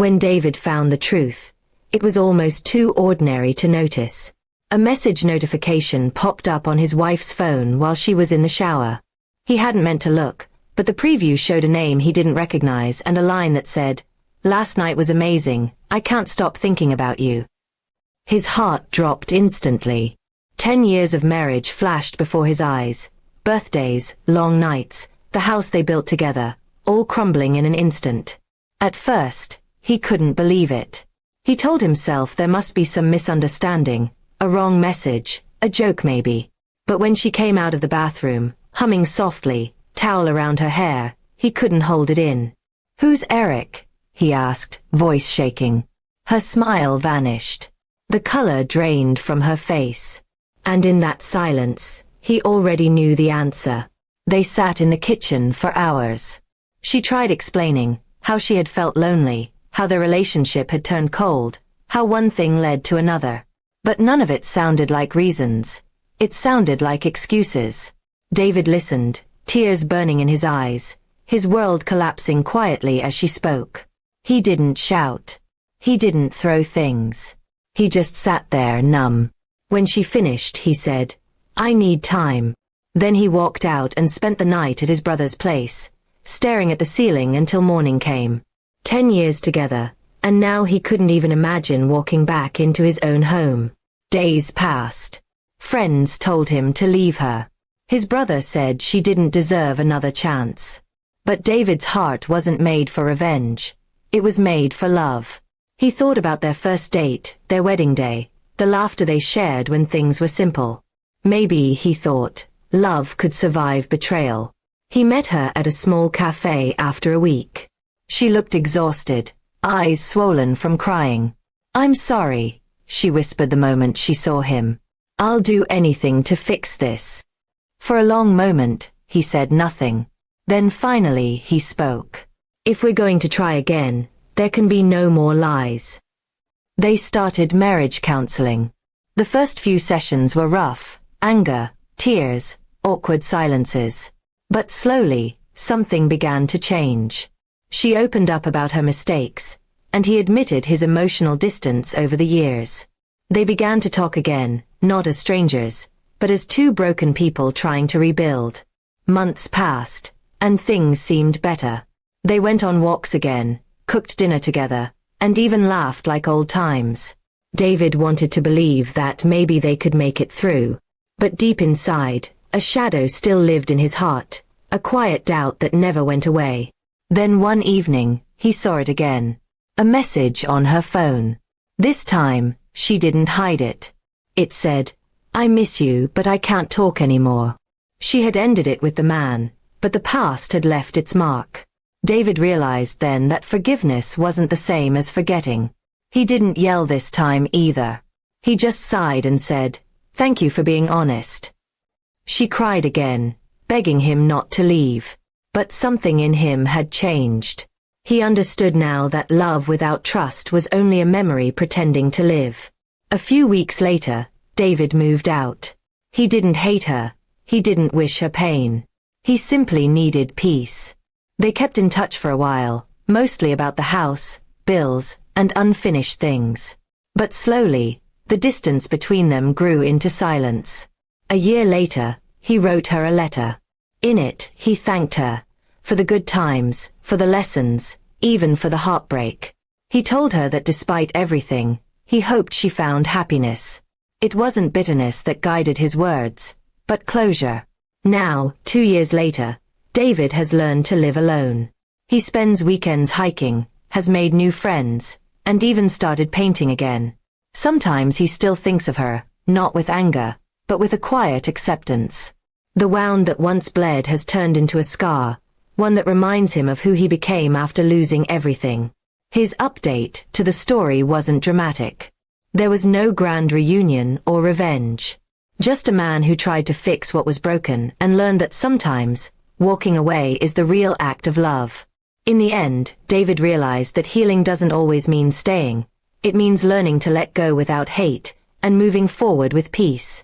When David found the truth, it was almost too ordinary to notice. A message notification popped up on his wife's phone while she was in the shower. He hadn't meant to look, but the preview showed a name he didn't recognize and a line that said, "Last night was amazing, I can't stop thinking about you." His heart dropped instantly. 10 years of marriage flashed before his eyes. Birthdays, long nights, the house they built together, all crumbling in an instant. At first, he couldn't believe it. He told himself there must be some misunderstanding, a wrong message, a joke maybe. But when she came out of the bathroom, humming softly, towel around her hair, he couldn't hold it in. "Who's Eric?" he asked, voice shaking. Her smile vanished. The color drained from her face. And in that silence, he already knew the answer. They sat in the kitchen for hours. She tried explaining how she had felt lonely, how their relationship had turned cold, how one thing led to another. But none of it sounded like reasons. It sounded like excuses. David listened, tears burning in his eyes, his world collapsing quietly as she spoke. He didn't shout. He didn't throw things. He just sat there numb. When she finished, he said, "I need time." Then he walked out and spent the night at his brother's place, staring at the ceiling until morning came. 10 years together, and now he couldn't even imagine walking back into his own home. Days passed. Friends told him to leave her. His brother said she didn't deserve another chance. But David's heart wasn't made for revenge. It was made for love. He thought about their first date, their wedding day, the laughter they shared when things were simple. Maybe, he thought, love could survive betrayal. He met her at a small cafe after a week. She looked exhausted, eyes swollen from crying. "I'm sorry," she whispered the moment she saw him. "I'll do anything to fix this." For a long moment, he said nothing. Then finally he spoke. "If we're going to try again, there can be no more lies." They started marriage counseling. The first few sessions were rough, anger, tears, awkward silences. But slowly, something began to change. She opened up about her mistakes, and he admitted his emotional distance over the years. They began to talk again, not as strangers, but as two broken people trying to rebuild. Months passed, and things seemed better. They went on walks again, cooked dinner together, and even laughed like old times. David wanted to believe that maybe they could make it through. But deep inside, a shadow still lived in his heart, a quiet doubt that never went away. Then one evening, he saw it again. A message on her phone. This time, she didn't hide it. It said, "I miss you, but I can't talk anymore." She had ended it with the man, but the past had left its mark. David realized then that forgiveness wasn't the same as forgetting. He didn't yell this time either. He just sighed and said, "Thank you for being honest." She cried again, begging him not to leave. But something in him had changed. He understood now that love without trust was only a memory pretending to live. A few weeks later, David moved out. He didn't hate her. He didn't wish her pain. He simply needed peace. They kept in touch for a while, mostly about the house, bills, and unfinished things. But slowly, the distance between them grew into silence. A year later, he wrote her a letter. In it, he thanked her. For the good times, for the lessons, even for the heartbreak. He told her that despite everything, he hoped she found happiness. It wasn't bitterness that guided his words, but closure. Now, 2 years later, David has learned to live alone. He spends weekends hiking, has made new friends, and even started painting again. Sometimes he still thinks of her, not with anger, but with a quiet acceptance. The wound that once bled has turned into a scar, one that reminds him of who he became after losing everything. His update to the story wasn't dramatic. There was no grand reunion or revenge. Just a man who tried to fix what was broken and learned that sometimes, walking away is the real act of love. In the end, David realized that healing doesn't always mean staying. It means learning to let go without hate, and moving forward with peace.